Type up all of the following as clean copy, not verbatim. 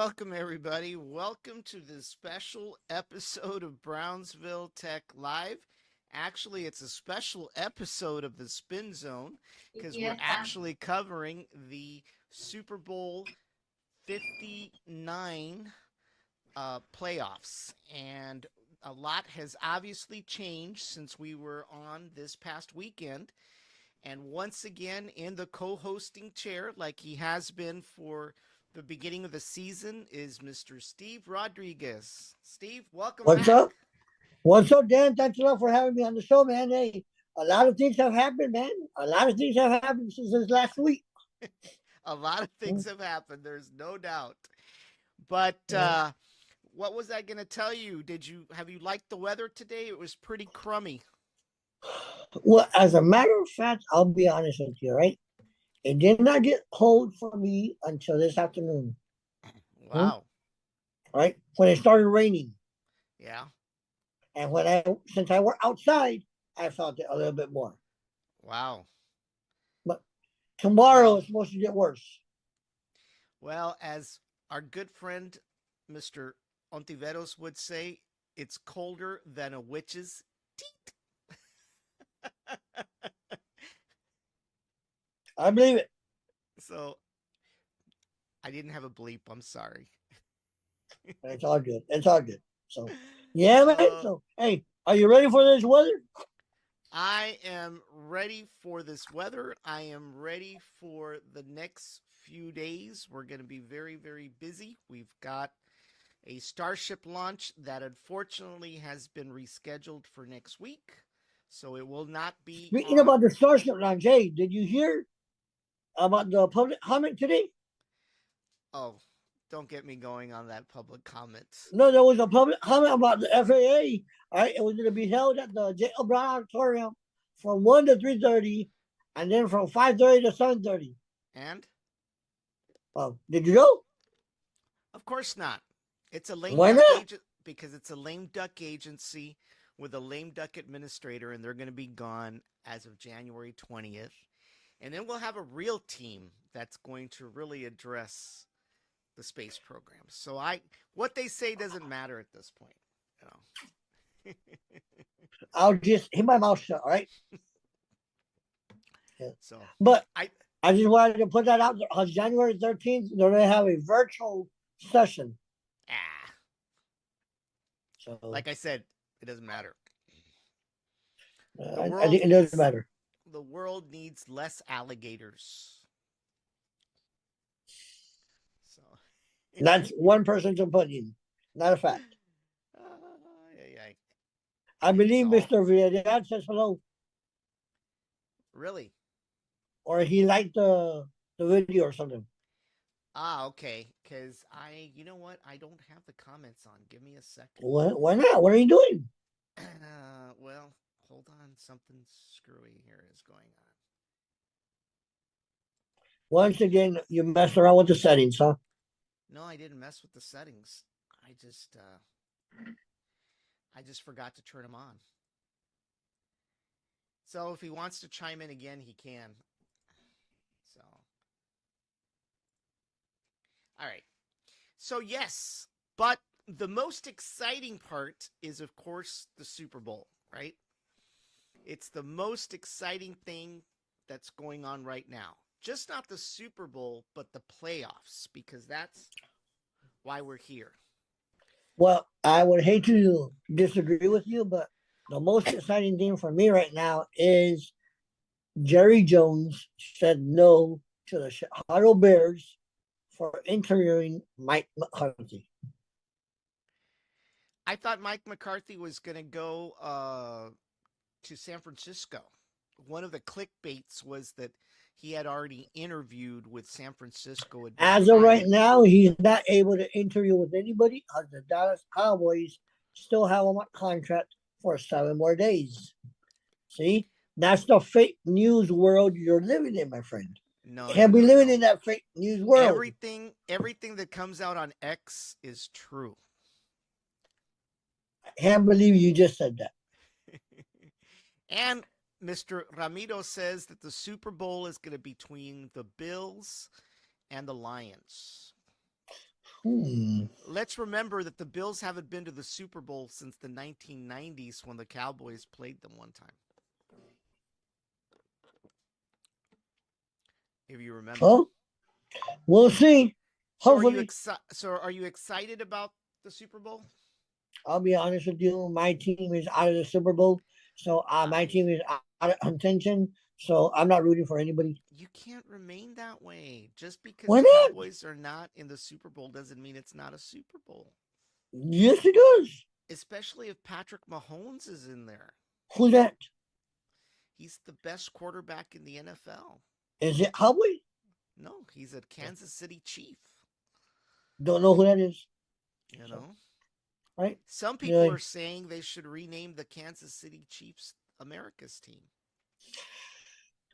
welcome everybody. Welcome to this special episode of Brownsville Tech Live. Actually, it's a special episode of the Spin Zone because we're actually covering the Super Bowl 59 playoffs. And a lot has obviously changed since we were on this past weekend. And once again, in the co hosting chair, like he has been for the beginning of the season, is Mr. Steve Rodriguez. Steve, welcome What's back. up? What's up, Dan? Thanks a lot for having me on the show, man. Hey, a lot of things have happened, man. A lot of things have happened since this last week. A lot of things have happened, there's no doubt. But Yeah. what was I going to tell you? Have you liked the weather today? It was pretty crummy. Well, as a matter of fact, I'll be honest with you, right? It did not get cold for me until this afternoon, Wow. right? When it started raining. Yeah. And since I were outside, I felt it a little bit more. Wow. But tomorrow Well, it's supposed to get worse. well, as our good friend Mr. Ontiveros would say, it's colder than a witch's teeth. I believe it. So I didn't have a bleep. I'm sorry. It's all good. It's all good. So, yeah, man. Uh, So, hey, are you ready for this weather? I am ready for this weather. I am ready for the next few days. We're going to be very, very busy. We've got a Starship launch that unfortunately has been rescheduled for next week. So it will not be Speaking on. about the Starship Lounge, hey, did you hear about the public comment today? Oh, don't get me going on that public comments. No, there was a public comment about the FAA. All right, it was going to be held at the J.L. Brown Auditorium from 1 to 3:30, and then from 5:30 to 7:30. And Did you go? of course not. It's a lame Why duck not? agent because it's a lame duck agency with a lame duck administrator, and they're going to be gone as of January 20th. And then we'll have a real team that's going to really address the space program. So what they say doesn't matter at this point, you know. I'll just hit my mouth shut, all right? Yeah. So But I I just wanted to put that out there. On January 13th, they're going to have a virtual session. ah, So like I said, it doesn't matter. The I world think it doesn't needs matter. the world needs less alligators. So That's one person's opinion, not a fact. yeah, I believe so Mr. Villarreal says hello, really. or he liked the video or something. Okay. Because you know what? I don't have the comments on. Give me a second. Why not? What are you doing? Well, hold on. Something screwy here is going on. Once again, you messed around with the settings, huh? No, I didn't mess with the settings. I just forgot to turn them on. So if he wants to chime in again, he can. So, all right. So yes, but the most exciting part is, of course, the Super Bowl, right? It's the most exciting thing that's going on right now. Just not the Super Bowl, but the playoffs, because that's why we're here. Well, I would hate to disagree with you, but the most exciting thing for me right now is Jerry Jones said no to the Chicago Bears for interviewing Mike McCarthy. I thought Mike McCarthy was going to go to San Francisco. One of the clickbaits was that he had already interviewed with San Francisco As of right administration. now, he's not able to interview with anybody because the Dallas Cowboys still have him on contract for 7 more days. See, that's the fake news world you're living in, my friend. No, You no, can't be no, living no. in that fake news world. Everything that comes out on X is true. I can't believe you just said that. And Mr. Ramiro says that the Super Bowl is going to be between the Bills and the Lions. Let's remember that the Bills haven't been to the Super Bowl since the 1990s when the Cowboys played them one time. If you remember. Oh, we'll see. Hopefully. So are you excited about the Super Bowl? I'll be honest with you. My team is out of the Super Bowl. So my team is out of contention. So I'm not rooting for anybody. You can't remain that way. Just because Why the not? Cowboys are not in the Super Bowl doesn't mean it's not a Super Bowl. Yes, it does. Especially if Patrick Mahomes is in there. Who's that? He's the best quarterback in the NFL. Is it Cowboy? No, he's a Kansas City Chief. Don't know who that is. You know? Right? Some people are saying they should rename the Kansas City Chiefs America's team.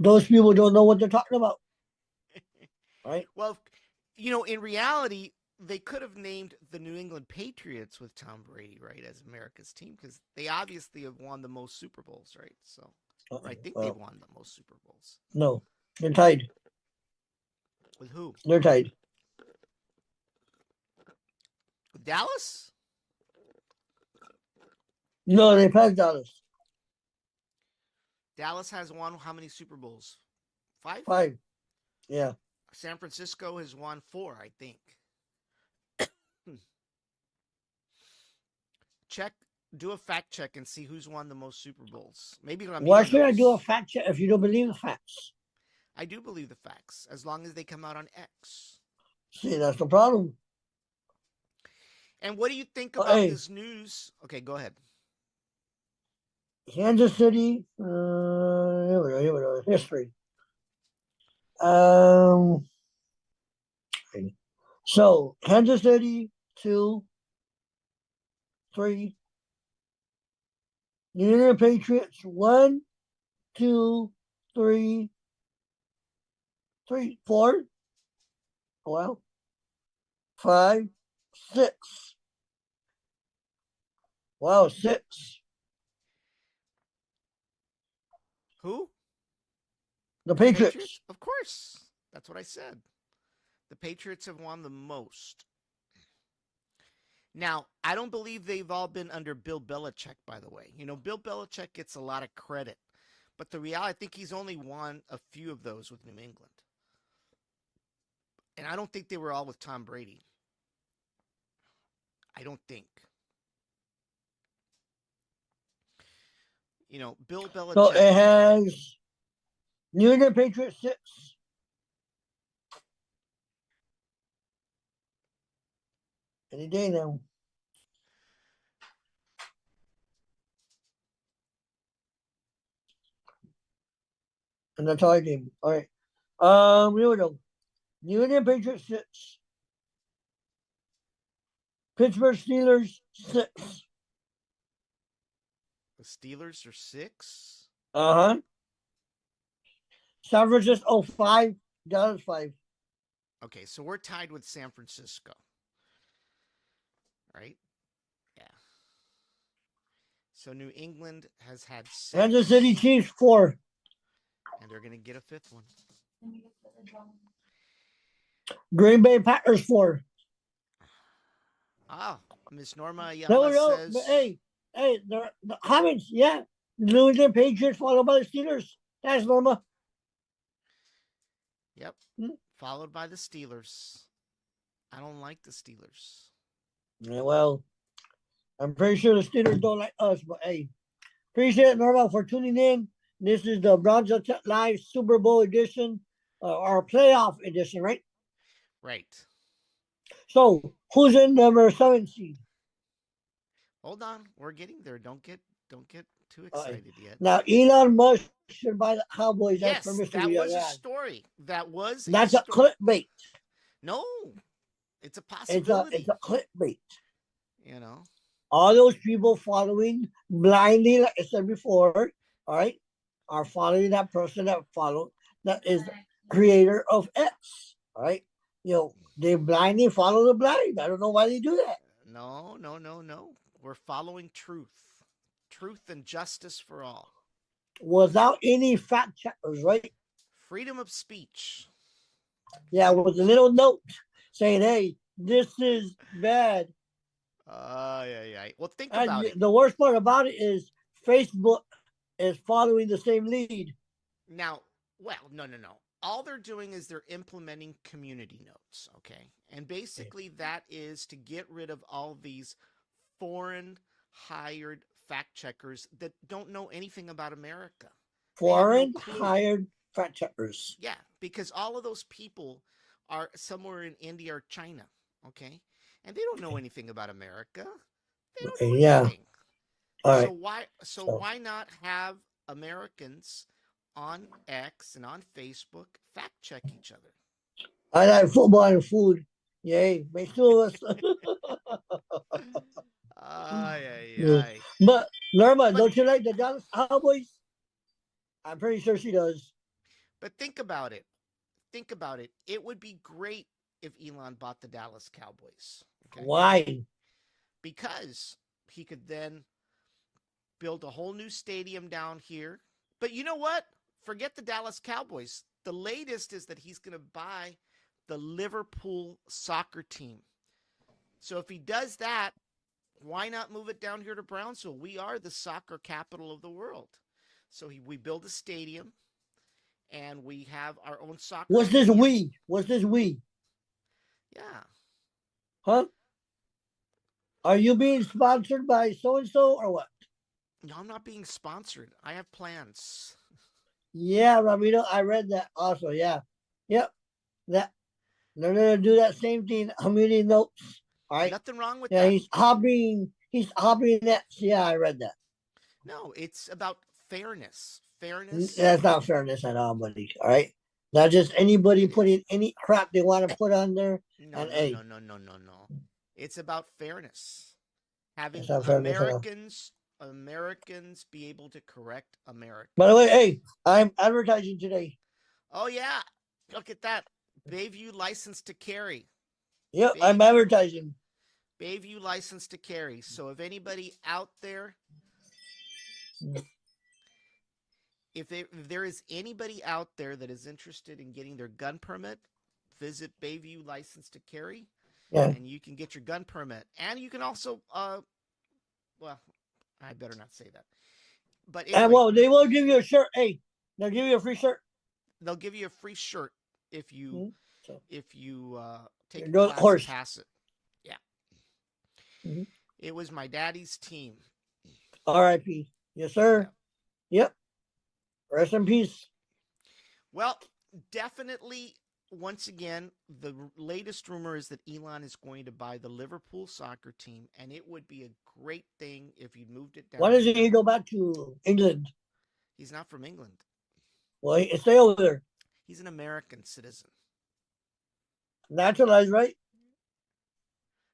Those people don't know what they're talking about. Right? Well, in reality, they could have named the New England Patriots with Tom Brady, right, as America's team, because they obviously have won the most Super Bowls, right? So I think they've won the most Super Bowls. No, they're tied. With who? They're tied. With Dallas? No, they passed Dallas. Dallas has won how many Super Bowls? 5? 5. Yeah. San Francisco has won 4, I think. Do a fact check and see who's won the most Super Bowls. Maybe why should I do a fact check if you don't believe the facts? I do believe the facts, as long as they come out on X. See, that's the problem. And what do you think about this news? Okay, go ahead. Kansas City. Here we go. History. So Kansas City 2, 3. New England Patriots 1, 2, 3, 4. Well, 5, 6. Wow, 6. Who? The Patriots. Of course. That's what I said. The Patriots have won the most. Now, I don't believe they've all been under Bill Belichick, by the way. Bill Belichick gets a lot of credit. But the reality, I think he's only won a few of those with New England. And I don't think they were all with Tom Brady. I don't think. Bill Belichick. So it has New England Patriots 6. Any day now. And that's all I gave. All right. Here we go. New England Patriots 6. Pittsburgh Steelers 6. The Steelers are 6. Uh-huh. San Francisco 5. Dallas 5. Okay, so we're tied with San Francisco. Right? Yeah. So New England has had 6. Kansas City Chiefs 4. And they're going to get a 5th one. Green Bay Packers 4. Ah, Miss Norma Ayala says... But hey, the comments, yeah. New England Patriots followed by the Steelers. That's Norma. Yep. Followed by the Steelers. I don't like the Steelers. Yeah, well, I'm pretty sure the Steelers don't like us, but hey, appreciate it, Norma, for tuning in. This is the Brownsville Live Super Bowl edition, our playoff edition, right? Right. So, who's in number 7 seed? Hold on, we're getting there. Don't get too excited yet. Now, Elon Musk should buy the Cowboys. Yes, that was a story. That's a clickbait. No, it's a possibility. It's a clickbait. All those people following blindly, like I said before, all right, are following that person that is the creator of X, all right? They blindly follow the blind. I don't know why they do that. No. We're following truth. Truth and justice for all. Without any fact checkers, right? Freedom of speech. Yeah, with a little note saying, hey, This is bad. Yeah. Well, think And about it. the worst part about it is Facebook is following the same lead. Now, well, no. All they're doing is they're implementing community notes, okay? And basically, that is to get rid of all these foreign hired fact checkers that don't know anything about America. They have no Foreign clue. hired fact checkers. Yeah, because all of those people are somewhere in India or China, okay? And they don't know anything about America. They don't know Yeah. anything. All So right. So why not have Americans on X and on Facebook fact check each other? I like football and food. Yay. Make two of us. Ay ay Yeah. ay. But Norma, But don't you like the Dallas Cowboys? I'm pretty sure she does. but think about it. Think about it. It would be great if Elon bought the Dallas Cowboys. Okay? Why? Because he could then build a whole new stadium down here. But you know what? Forget the Dallas Cowboys. The latest is that he's going to buy the Liverpool soccer team. So if he does that, why not move it down here to Brownsville? We are the soccer capital of the world. So we build a stadium and we have our own soccer What's this stadium. we? What's this we? Yeah. Huh? Are you being sponsored by so and so or what? No, I'm not being sponsored. I have plans. Yeah, Ramiro, I read that also. Yeah. Yep. That they're gonna do that same thing. Community notes. All right. Nothing wrong with Yeah, that. he's hobbying that. Yeah, I read that. No, it's about fairness. Fairness. That's not fairness at all, buddy. All right. Not just anybody It is. putting any crap they want to put on there. No, And no, hey, no, no, no, no, no. It's about fairness. that's Having not fairness at all. Americans be able to correct By the way, Americans. hey, I'm advertising today. Oh yeah. Look at that. Bayview license to carry. Yep, I'm Bayview advertising. Bayview license to carry. So if anybody out there, if there is anybody out there that is interested in getting their gun permit, visit Bayview license to carry, Yeah. and you can get your gun permit. And you can also, well, I better not say that. But And anyway, well, they will give you a shirt. Hey, they'll give you a free shirt. they'll give you a free shirt if you Mhm. So take a go class and horse. pass it. Yeah, Mhm. it was my daddy's team. R.I.P. Yes, Yeah. sir. Yep. Rest in peace. Well, definitely. Once again, the latest rumor is that Elon is going to buy the Liverpool soccer team, and it would be a great thing if he moved it Why down doesn't he here. go back to England? He's not from England. Well, he stay over there. He's an American citizen. Naturalized, right?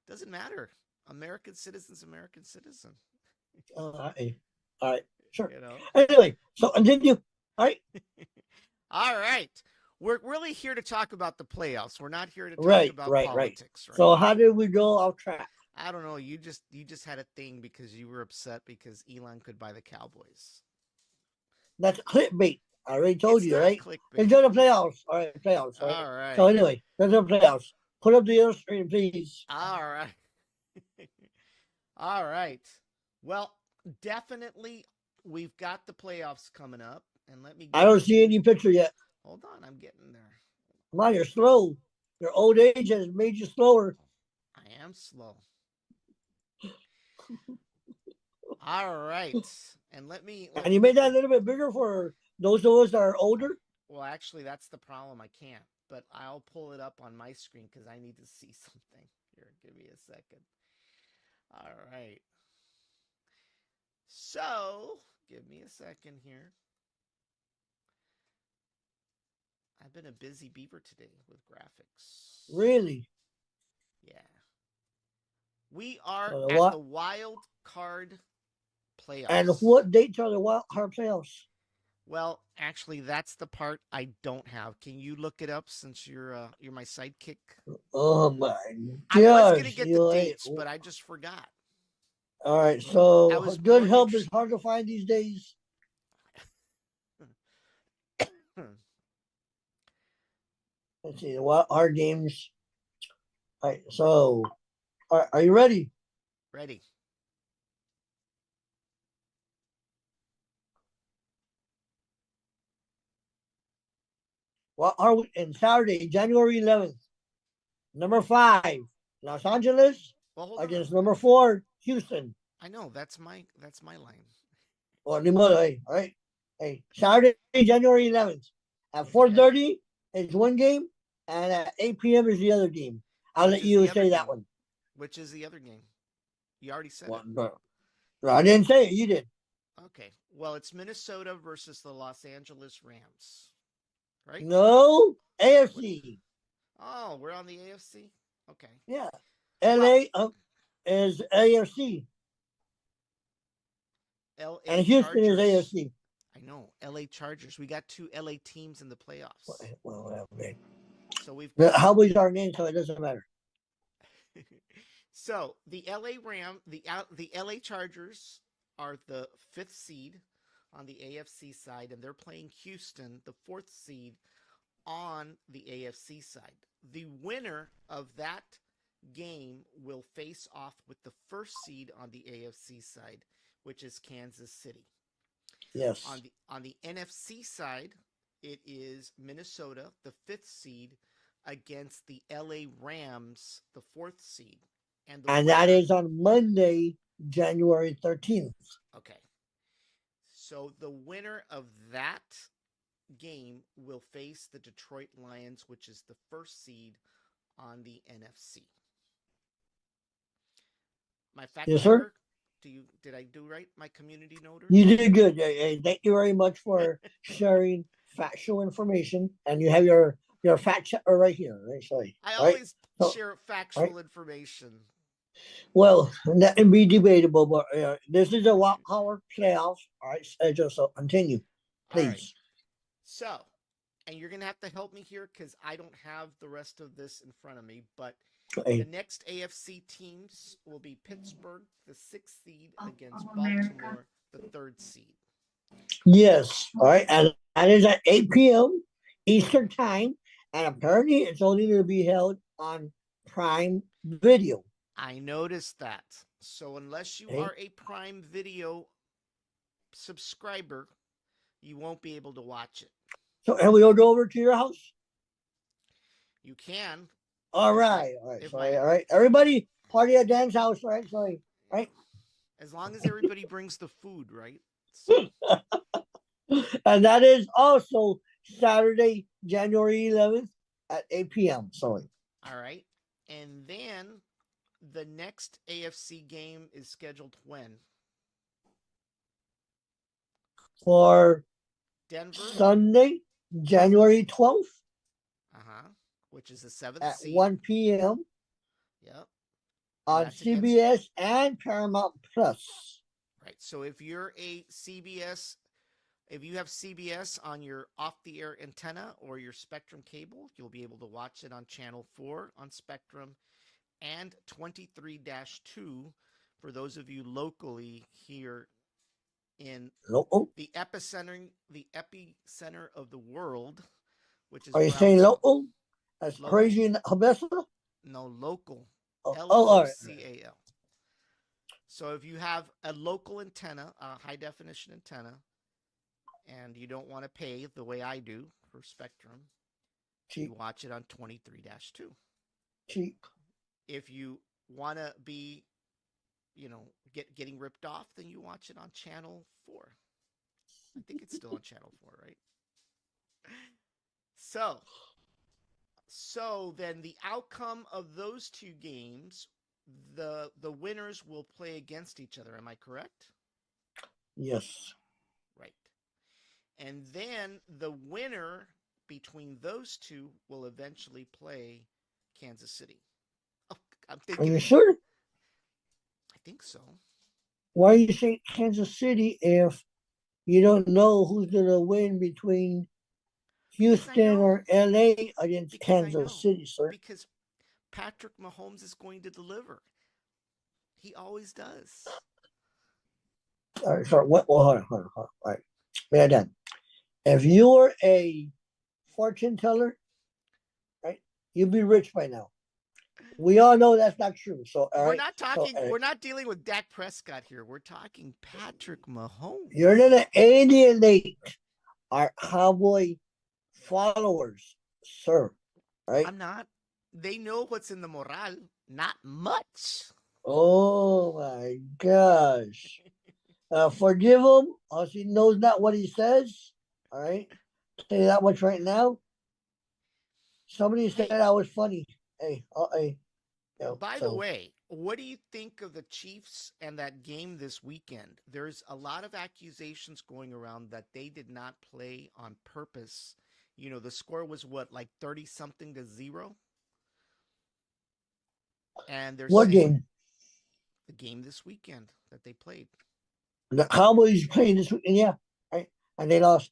Doesn't matter. American citizen's American citizen. All right. Sure. You know. Anyway, so continue. All right. All right. We're really here to talk about the playoffs. We're not here to talk Right. about politics, right? So how did we go off track? I don't know. You just had a thing because you were upset because Elon could buy the Cowboys. That's clickbait. I already told It's you, not right? clickbait. Enjoy the playoffs. All right, playoffs. All right. All So right. anyway, there's the playoffs. Put up the other screen, please. All right. All right. Well, definitely we've got the playoffs coming up. And let me I get don't see to any picture yet. hold on, I'm getting there. Come on, you're slow. Your old age has made you slower. I am slow. All right. And And you get made that the a little bit bigger for those of us that are older. well, actually that's the problem. I can't. But I'll pull it up on my screen because I need to see something. Here, give me a second. All right. So, give me a second here. I've been a busy beaver today with graphics. Really? Yeah. We are So at the wild card playoffs. And what dates are the wild card playoffs? Well, actually, that's the part I don't have. Can you look it up since you're my sidekick? Oh my I was gosh. gonna get the dates, but I just forgot. All right, I so was good more help is interested. hard to find these days. Let's see, what our games? right. So, are you ready? Ready. What are we in Saturday, January 11th? Number 5, Los Angeles Well, hold against on. number 4, Houston. I know that's my line. Or all right. Hey, Saturday, January 11th at Okay. 4:30 is one game, and at 8 p.m. is the other game. I'll Which let is you the other say that game? one. Which is the other game? You already said Well, it. I didn't say it. You did. Okay. Well, it's Minnesota versus the Los Angeles Rams, right? No, AFC. Oh, we're on the AFC. Okay. Yeah, Well, LA is AFC, LA and Houston is Chargers. AFC. I know LA Chargers. We got 2 LA teams in the playoffs. Well, whatever. So we've The got Cowboys are named, so it doesn't matter. so the LA Chargers are the 5th seed on the AFC side, and they're playing Houston, the 4th seed, on the AFC side. The winner of that game will face off with the 1st seed on the AFC side, which is Kansas City. Yes. On the NFC side, it is Minnesota, the 5th seed, against the LA Rams, the 4th seed. And that is on Monday, January 13th. Okay. So the winner of that game will face the Detroit Lions, which is the 1st seed on the NFC. My fact Yes, checker, sir. did I do right? My community noter? You did good. Thank you very much for sharing factual information. And you have your fact checker right here. Right, sorry. I Right. always So, share right. factual information. Well, that can be debatable, but this is a wild card playoffs. All right, so continue, All right. please. So, and you're going to have to help me here because I don't have the rest of this in front of me, but the next AFC teams will be Pittsburgh, the 6th seed, against Baltimore, the 3rd seed. Yes. All right, and that is at 8 p.m. Eastern time, and apparently it's only going to be held on Prime Video. I noticed that. So unless you are a Prime Video subscriber, you won't be able to watch it. So, and we'll go over to your house. You can. All right. All right. Everybody party at Dan's house, right? Sorry. Right? As long as everybody brings the food, right? So. And that is also Saturday, January 11th at 8 p.m. Sorry. All right. And then the next AFC game is scheduled when? For Denver? Sunday, January 12th. Which is the 7th at seed. 1 p.m. Yep. On CBS and Paramount Plus. Right. So if you're a CBS, if you have CBS on your off-the-air antenna or your Spectrum cable, you'll be able to watch it on Channel 4 on Spectrum and 23-2 for those of you locally here in the epicenter of the world, which is Are you saying local? That's local. Crazy in Odessa? No, local. Local. So if you have a local antenna, a high definition antenna, and you don't want to pay the way I do for Spectrum, you watch it on 23-2. Cheap. If you want to be, getting ripped off, then you watch it on Channel 4. I think it's still on Channel 4, right? So then the outcome of those 2 games, the winners will play against each other. Am I correct? Yes. Right. And then the winner between those 2 will eventually play Kansas City. Oh, I'm thinking. Are you sure? I think so. Why are you saying Kansas City if you don't know who's going to win between Houston or LA against Kansas City, sir? Because Patrick Mahomes is going to deliver. He always does. All right, sorry. What? Well, hold on. All right. Yeah, done. If you were a fortune teller, right, you'd be rich by now. We all know that's not true. So all We're right. not So talking. We're not dealing with Dak Prescott here. We're talking Patrick Mahomes. you're gonna alienate our Cowboy followers, sir. Right? I'm not. They know what's in the moral. Not much. Oh my gosh. Forgive him. Also, he knows not what he says. All right. Say that much right now. Somebody said Hey, I was funny. Hey. by the So way, what do you think of the Chiefs and that game this weekend? There's a lot of accusations going around that they did not play on purpose. You know, the score was what, like 30 something to 0? And they're what saying game? the game this weekend that they played. The Cowboys playing this weekend, yeah. Right? And they lost.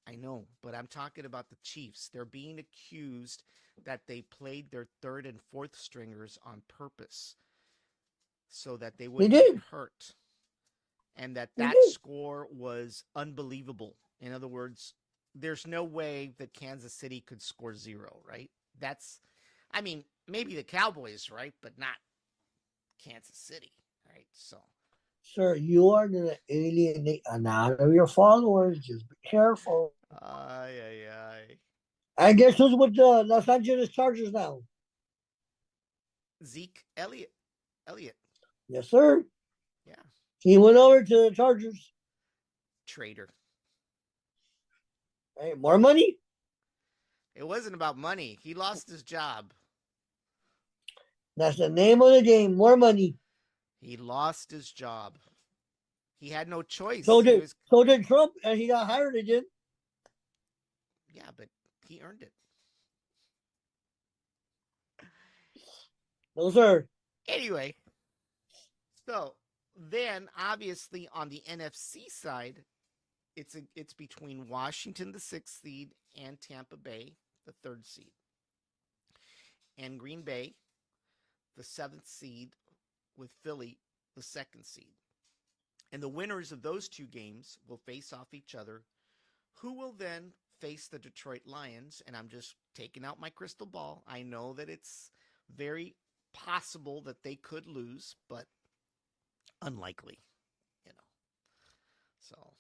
I know, but I'm talking about the Chiefs. They're being accused that they played their third and fourth stringers on purpose so that they They wouldn't get did. hurt, and that They that did. score was unbelievable. In other words, there's no way that Kansas City could score 0, right? That's I mean, maybe the Cowboys, right, but not Kansas City, right? So, Sir, you are gonna alienate a lot of your followers. Just be careful. ay ay ay. I guess who's with the Los Angeles Chargers now? Zeke Elliott. Elliott. Yes, sir. Yeah, He went over to the Chargers. traitor. Right? More money? It wasn't about money. He lost his job. That's the name of the game. More money. He lost his job. He had no choice. So He did was so did Trump, and he got hired again. yeah, but he earned it. No, sir. Anyway, so then obviously on the NFC side, it's between Washington, the 6th seed, and Tampa Bay, the 3rd seed. And Green Bay, the 7th seed, with Philly, the 2nd seed. And the winners of those two games will face off each other, who will then face the Detroit Lions. And I'm just taking out my crystal ball. I know that it's very possible that they could lose, but unlikely, you know. So,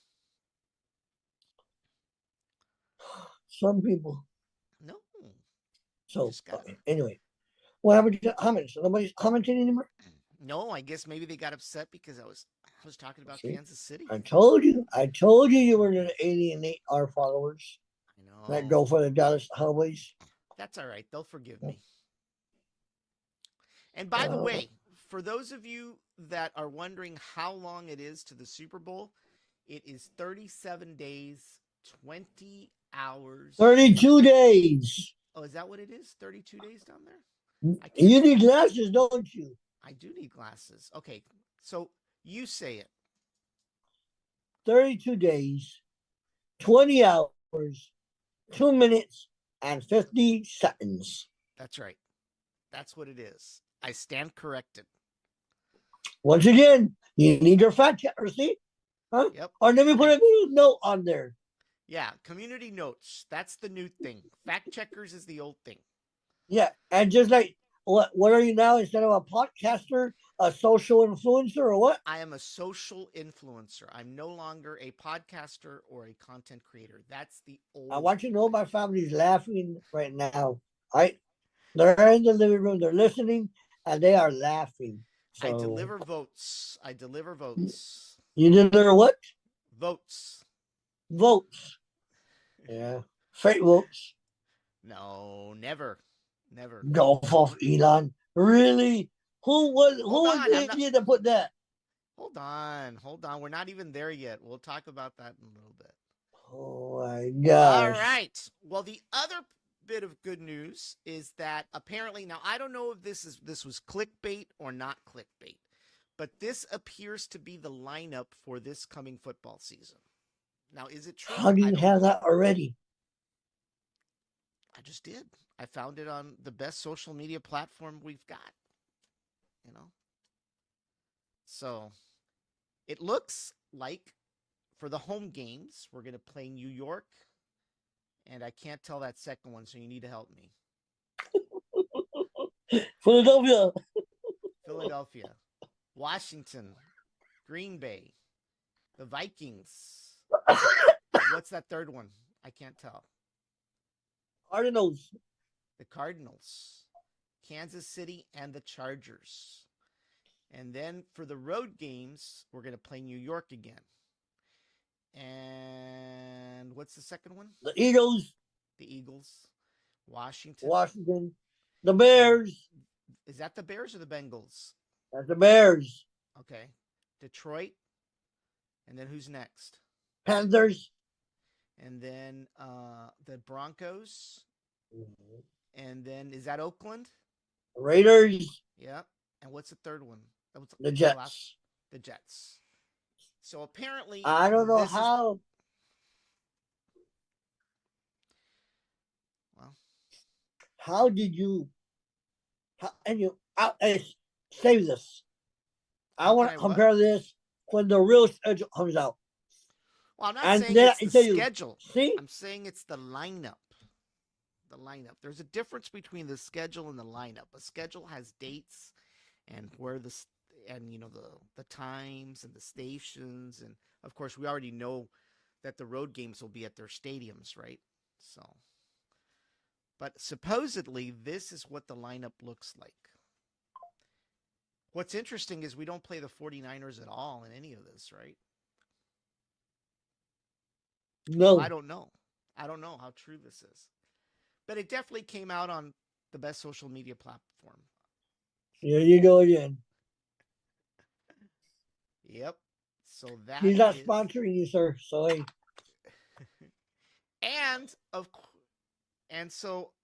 Some people. no, you So just got to. anyway, what happened to comments? Nobody's commenting anymore. No, I guess maybe they got upset because I was talking about See, Kansas City. I told you. I told you you were going to alienate our followers I that know. go for the Dallas Cowboys. That's all right. They'll forgive me. And by the way, for those of you that are wondering how long it is to the Super Bowl, it is 37 days, 20 hours. 32 days. Oh, is that what it is? 32 days down there? I can't. You need glasses, don't you? I do need glasses. Okay, so you say it. 32 days, 20 hours, 2 minutes, and 50 seconds. That's right. That's what it is. I stand corrected. Once again, you need your fact checker, see? Huh? Yep. Or let me put a little note on there. Yeah, community notes. That's the new thing. Fact checkers is the old thing. Yeah, and just like what are you now instead of a podcaster, a social influencer, or what? I am a social influencer. I'm no longer a podcaster or a content creator. That's the old. I want you to know my family's laughing right now. Right? They're in the living room, they're listening, and they are laughing. So I deliver votes. I deliver votes. you deliver what? Votes. Votes. Yeah. Fake votes. No, never. Never. Go off Elon. Really? Who was the idiot that put that? Hold on. Hold on. We're not even there yet. We'll talk about that in a little bit. Oh my gosh. All right. Well, the other bit of good news is that apparently now I don't know if this was clickbait or not clickbait, but this appears to be the lineup for this coming football season. Now, is it true? How do you have that already? I just did. I found it on the best social media platform we've got. You know? So, it looks like for the home games, we're going to play New York. And I can't tell that second one, so you need to help me. Philadelphia. Philadelphia, Washington, Green Bay, the Vikings. What's that third one? I can't tell. Cardinals. The Cardinals, Kansas City, and the Chargers. And then for the road games, we're going to play New York again. And what's the second one? The Eagles. The Eagles, Washington. Washington. The Bears. Is that the Bears or the Bengals? That's the Bears. Okay. Detroit. And then who's next? Panthers. And then the Broncos. Mm-hmm. And then is that Oakland? Raiders. Yep. And what's the third one? The Jets. The Jets. So apparently, I don't know how. Well, how did you? And you save this. I want to compare this when the real schedule comes out. Well, I'm not saying it's the schedule. See? I'm saying it's the lineup. The lineup. There's a difference between the schedule and the lineup. A schedule has dates and where the times and the stations, and of course we already know that the road games will be at their stadiums, right? So, but supposedly this is what the lineup looks like. What's interesting is we don't play the 49ers at all in any of this, right? No. I don't know. I don't know how true this is. But it definitely came out on the best social media platform. Here you go again. Yep. So that he's not sponsoring you, sir. So hey.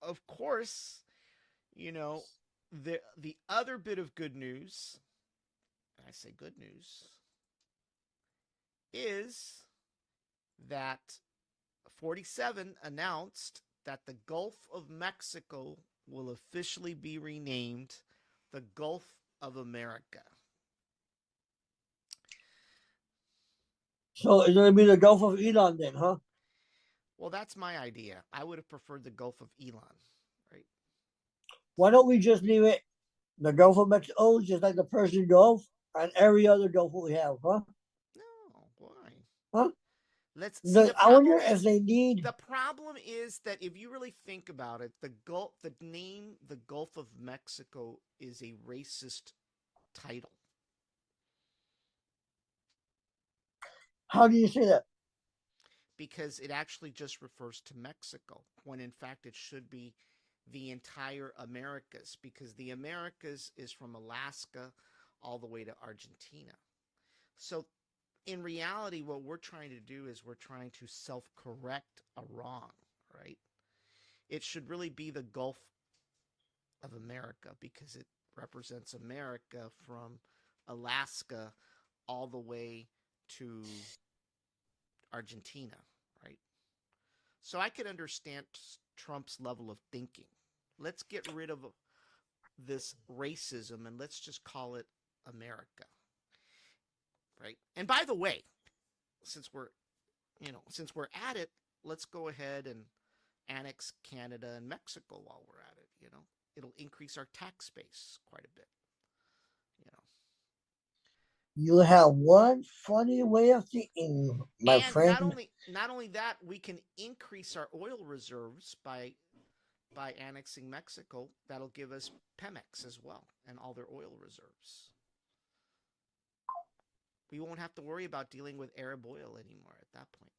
Of course, the other bit of good news, and I say good news, is that 47 announced that the Gulf of Mexico will officially be renamed the Gulf of America. So it's going to be the Gulf of Elon then, huh? Well, that's my idea. I would have preferred the Gulf of Elon, right? Why don't we just leave it the Gulf of Mexico, just like the Persian Gulf and every other Gulf we have, huh? No, why? Huh? Let's see. I wonder if they need. The problem is that if you really think about it, the name, the Gulf of Mexico, is a racist title. How do you say that? Because it actually just refers to Mexico, when in fact it should be the entire Americas, because the Americas is from Alaska all the way to Argentina. So in reality, what we're trying to do is we're trying to self-correct a wrong, right? It should really be the Gulf of America, because it represents America from Alaska all the way to Argentina, right? So I could understand Trump's level of thinking. Let's get rid of this racism and let's just call it America, right? And by the way, since we're at it, let's go ahead and annex Canada and Mexico while we're at it. It'll increase our tax base quite a bit. You have one funny way of thinking, my friend. Not only that, we can increase our oil reserves by annexing Mexico. That'll give us Pemex as well and all their oil reserves. We won't have to worry about dealing with Arab oil anymore at that point.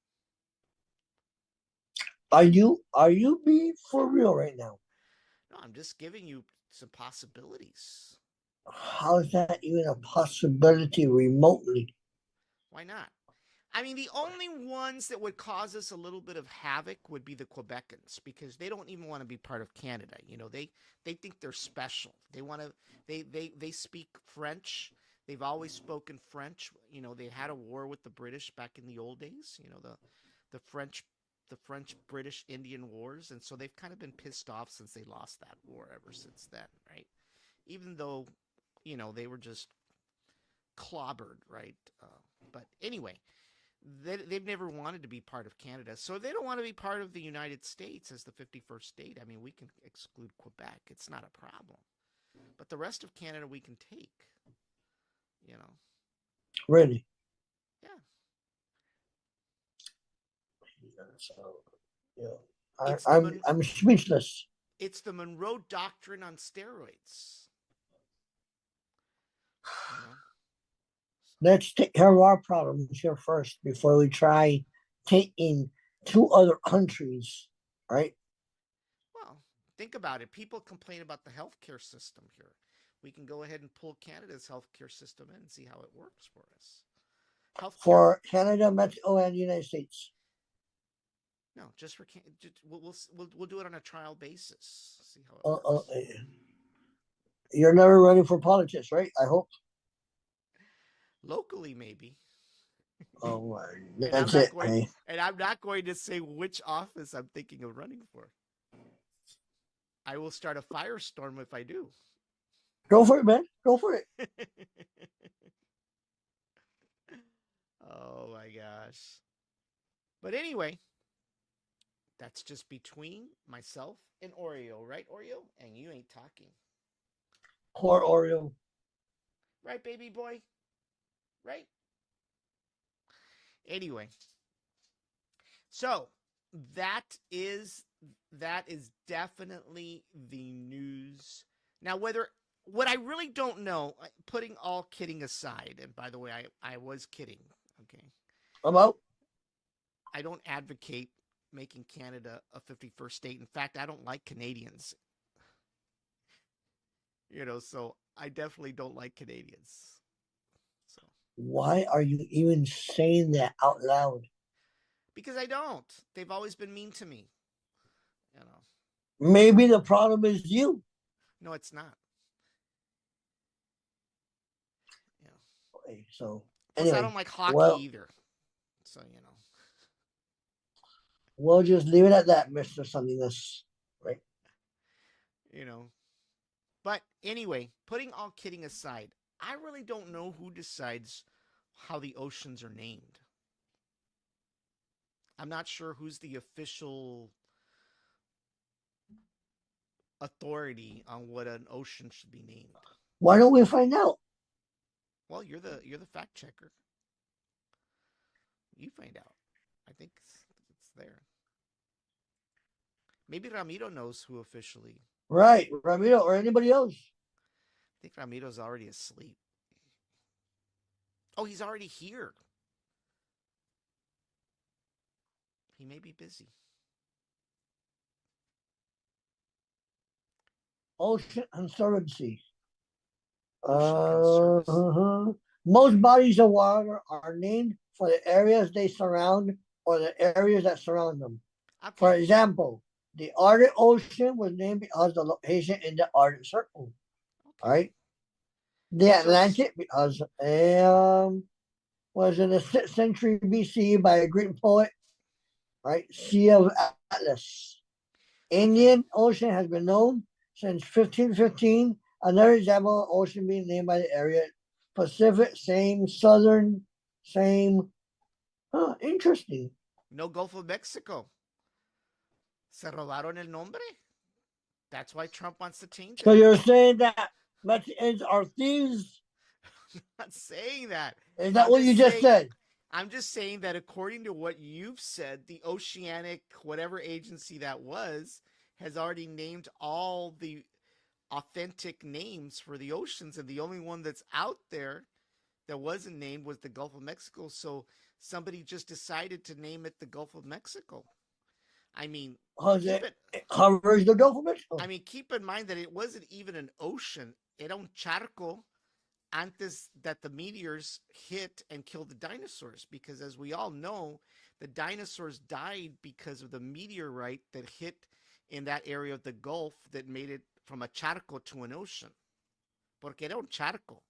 Are you being for real right now? No, I'm just giving you some possibilities. How is that even a possibility remotely? Why not? I mean, the only ones that would cause us a little bit of havoc would be the Quebecans, because they don't even want to be part of Canada. They think they're special. They speak French. They've always spoken French. They had a war with the British back in the old days. The French-British Indian Wars, and so they've kind of been pissed off since they lost that war ever since then, right? Even though, they were just clobbered, right? But anyway, they've never wanted to be part of Canada. So if they don't want to be part of the United States as the 51st state, I mean, we can exclude Quebec. It's not a problem. but the rest of Canada we can take. You know, Really? yeah. So, yeah. It's the I'm speechless. it's the Monroe Doctrine on steroids. You know, Let's take care of our problems here first before we try taking two other countries, right? well, think about it. People complain about the healthcare system here. We can go ahead and pull Canada's healthcare system in and see how it works for us. Healthcare. For Canada, Mexico, and the United States. No, just for we'll do it on a trial basis. See how it Uh, uh, works. you're never running for politics, right? I hope. Locally, maybe. Oh, And I'm that's not it. going. Hey. And I'm not going to say which office I'm thinking of running for. I will start a firestorm if I do. Go for it, man. Go for it. Oh my gosh. But anyway, that's just between myself and Oreo, right, Oreo? And you ain't talking. Poor Oreo. Right, baby boy? Right? Anyway, so that is that is definitely the news. Now, what I really don't know, putting all kidding aside, and by the way, I was kidding, okay? I'm out. I don't advocate making Canada a 51st state. In fact, I don't like Canadians. So I definitely don't like Canadians. So Why are you even saying that out loud? because I don't. They've always been mean to me. You know. Maybe the problem is you. No, it's not. You know. Okay, so Plus, I anyway, don't like hockey well, either. So we'll just leave it at that, Mr. Sunniness. Right? you know. But anyway, putting all kidding aside, I really don't know who decides how the oceans are named. I'm not sure who's the official authority on what an ocean should be named. Why don't we find out? Well, you're the fact checker. You find out. I think it's there. Maybe Ramiro knows who officially. Right, Ramiro or anybody else. I think Ramiro's already asleep. Oh, he's already here. He may be busy. Ocean Conservancy. Ocean Conservancy. Most bodies of water are named for the areas they surround or the areas that surround them. For Okay. example, the Arctic Ocean was named because of the location in the Arctic Circle. All Okay. right. The So Atlantic because was in the 6th century BC by a Greek poet. Right. Sea of Atlas. okay. Indian Ocean has been known since 1515. Another example of ocean being named by the area. Pacific, same. Southern, same. Huh, interesting. No Gulf of Mexico. Se robaron el nombre. That's why Trump wants to change So it. you're saying that Mexicans are thieves? I'm not saying that. Is that I'm what just you just saying said? I'm just saying that according to what you've said, the Oceanic whatever agency that was has already named all the authentic names for the oceans, and the only one that's out there that wasn't named was the Gulf of Mexico. So somebody just decided to name it the Gulf of Mexico. I mean, Because keep it. it covers the Gulf of Mexico. I mean, keep in mind that it wasn't even an ocean; era un charco. Antes that the meteors hit and killed the dinosaurs, because as we all know, the dinosaurs died because of the meteorite that hit in that area of the Gulf that made it from a charco to an ocean. Porque era un charco.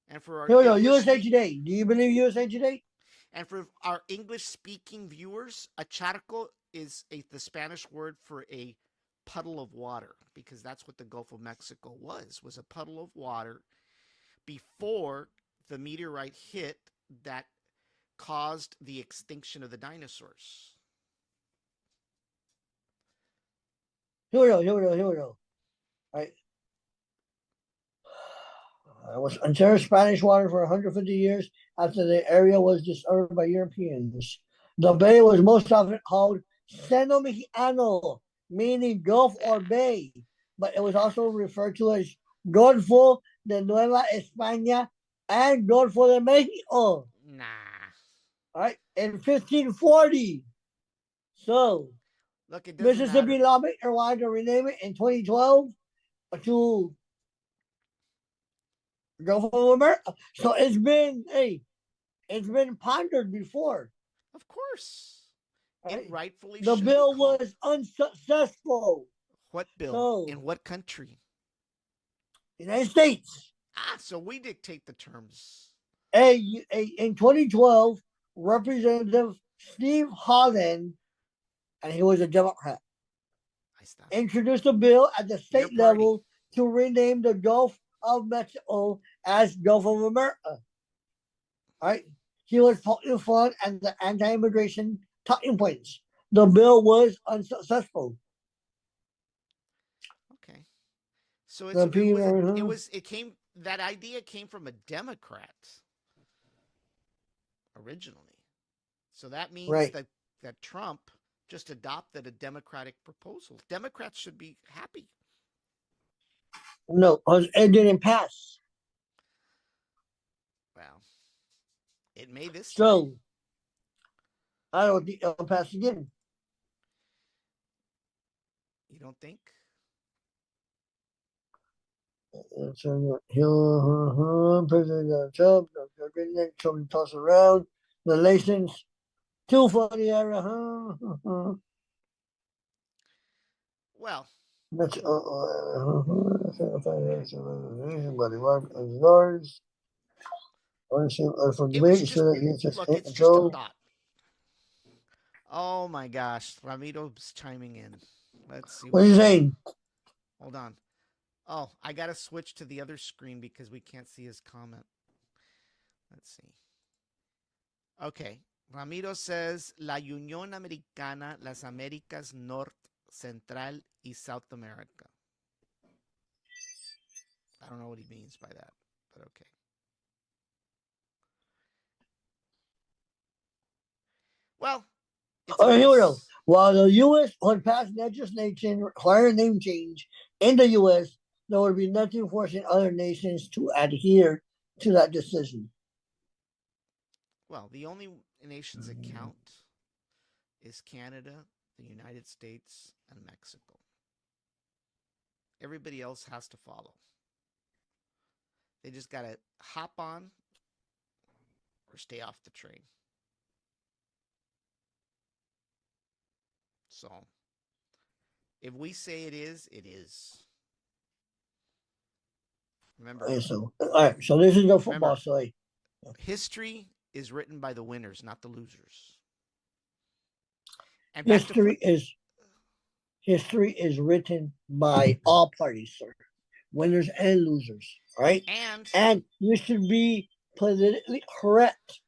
And for our Here we go. English USA speak Today. Do you believe USA Today? and for our English speaking viewers, a charco is the Spanish word for a puddle of water, because that's what the Gulf of Mexico was a puddle of water before the meteorite hit that caused the extinction of the dinosaurs. Here we go. Here we go. Here we go. All right. It was under Spanish water for 150 years after the area was discovered by Europeans. The bay was most often called Seno Mexicano, meaning Gulf or Bay, but it was also referred to as Golfo de Nueva España and Golfo de Mexico. Nah. All right, in 1540. So, Look, it doesn't Mississippi matter. lawmaker wanted to rename it in 2012 to Gulf of America. So it's been pondered before. Of course. Right? It rightfully The should be bill called. was unsuccessful. What bill? So, In what country? United States. So we dictate the terms. In 2012, Representative Steve Holland, and he was a Democrat, introduced a bill at the state level to rename the Gulf of Mexico as Gulf of America. All right. He was poking fun at the anti-immigration talking points. The bill was unsuccessful. Okay. So that idea came from a Democrat originally. So that means that Trump just adopted a Democratic proposal. Democrats should be happy. No, it didn't pass. Well, it may this time. So, I don't think it'll pass again. You don't think? President Trump, toss around the license. Too funny, Well, that's it was just, look, it's just a thought. Oh my gosh, Ramiro's chiming in. Let's see. What are you saying? Hold on. Oh, I gotta switch to the other screen because we can't see his comment. Let's see. Okay. Ramiro says, La Unión Americana, las Américas Norte, Central y South America. I don't know what he means by that, but okay. Well, here we go. While the U.S. would pass legislation requiring name change in the U.S., there would be nothing forcing other nations to adhere to that decision. Well, the only nations that count is Canada, the United States, and Mexico. Everybody else has to follow. They just got to hop on or stay off the train. So, if we say it is, it is. Remember. So, all right. So this is the football story. History is written by the winners, not the losers. And history is written by all parties, sir. Winners and losers. Right? And you should be politically correct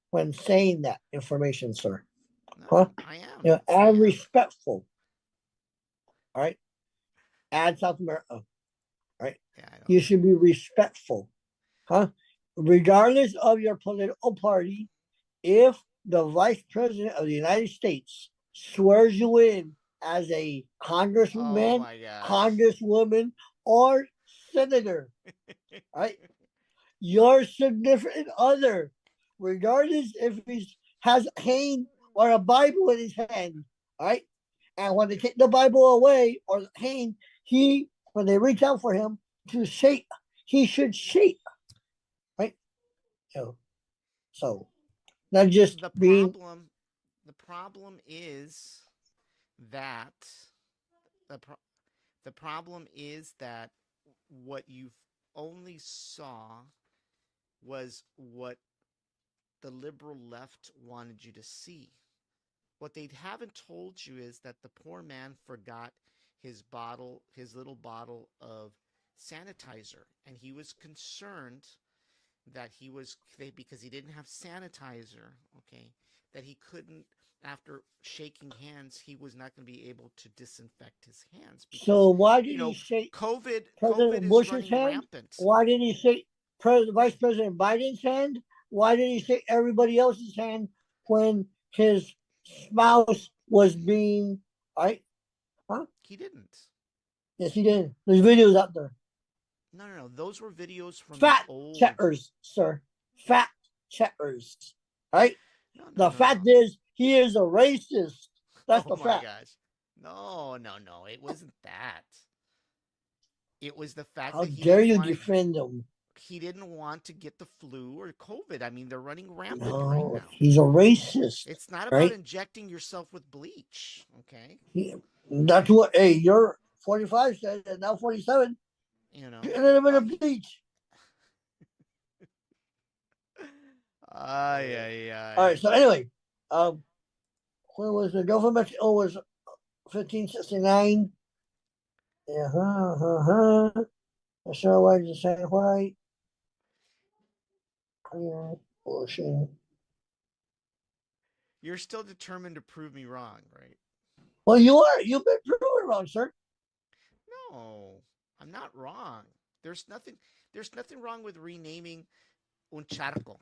when saying that information, sir. No, I am. And respectful. All right. And South America. Right? Yeah, you should be respectful. Regardless of your political party, if the Vice President of the United States swears you in as a congressman, congresswoman, or senator, right? Your significant other, regardless if he has a cane or a Bible in his hand, right? And when they take the Bible away or the cane, when they reach out for him to shake, he should shake, right? So not just the being. The problem is that the problem is that what you only saw was what the liberal left wanted you to see. What they haven't told you is that the poor man forgot his little bottle of sanitizer, and he was concerned that because he didn't have sanitizer, okay, that he couldn't, after shaking hands, he was not going to be able to disinfect his hands. Because, so why did he shake COVID President is Bush's running hand? rampant. Why didn't he shake Vice President Biden's hand? Why did he say everybody else's hand when his spouse was being, right? Huh? He didn't. Yes, he did. There's videos out there. No. Those were videos from the Fact old. checkers, sir. Fact checkers. Right? No. The fact is, he is a racist. That's the Oh my fact. gosh. No. It wasn't that. It was the fact How that he dare didn't you want to. defend him? He didn't want to get the flu or COVID. I mean, they're running rampant right No, now. he's a racist. It's not about Right? injecting yourself with bleach, okay? That's what, hey, you're 45 said, and now 47. You know. Get a little bit of bleach. Ay. All right, so anyway, when was the government? Oh, was 1569. So why did you say white? Clear ocean. You're still determined to prove me wrong, right? Well, you are. You've been proven wrong, sir. No, I'm not wrong. There's nothing wrong with renaming un charco.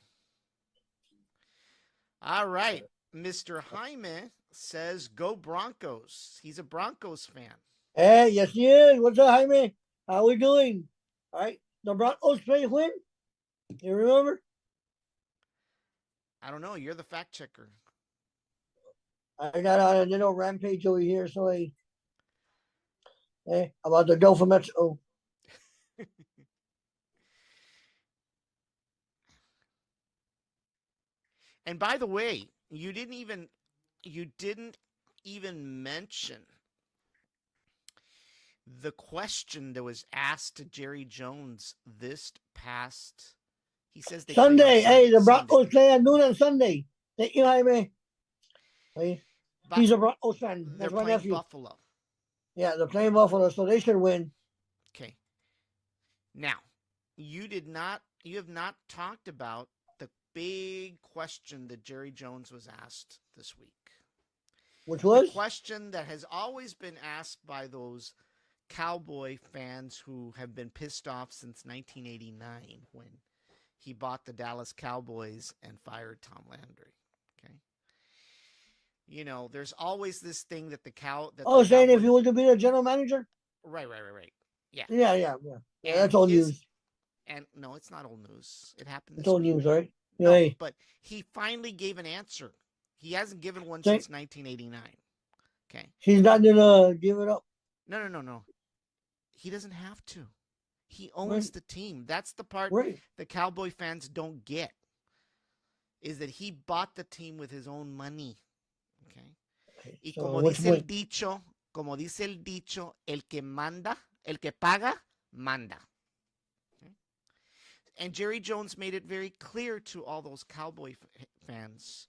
All right. Mr. Jaime says go Broncos. He's a Broncos fan. Hey, yes, he is. What's up, Jaime? How we doing? All right. The Broncos play when? You remember? I don't know. You're the fact checker. I got a little rampage over here, so about the Gulf of Mexico. And by the way, you didn't even mention the question that was asked to Jerry Jones this past. He says they Sunday. Hey, the Broncos Sunday. play at noon on Sunday. Thank you, Jaime. Hey, he's a Broncos fan. They're That's my playing nephew. Buffalo. Yeah, they're playing Buffalo, so they should win. Okay. Now, you have not talked about the big question that Jerry Jones was asked this week. Which was? The question that has always been asked by those Cowboy fans who have been pissed off since 1989 when he bought the Dallas Cowboys and fired Tom Landry. Okay. You know, there's always this thing that saying if you were to be the general manager? Right. Yeah. Yeah. That's old news. And no, it's not old news. It happened this It's old week. news, right? No, Yeah. but he finally gave an answer. He hasn't given one since 1989. Okay. He's not gonna give it up. No. He doesn't have to. He owns the team. That's the part the Cowboy fans don't get. Is that he bought the team with his own money. Okay. Y como dice el dicho, el que paga, manda. Okay? And Jerry Jones made it very clear to all those Cowboy fans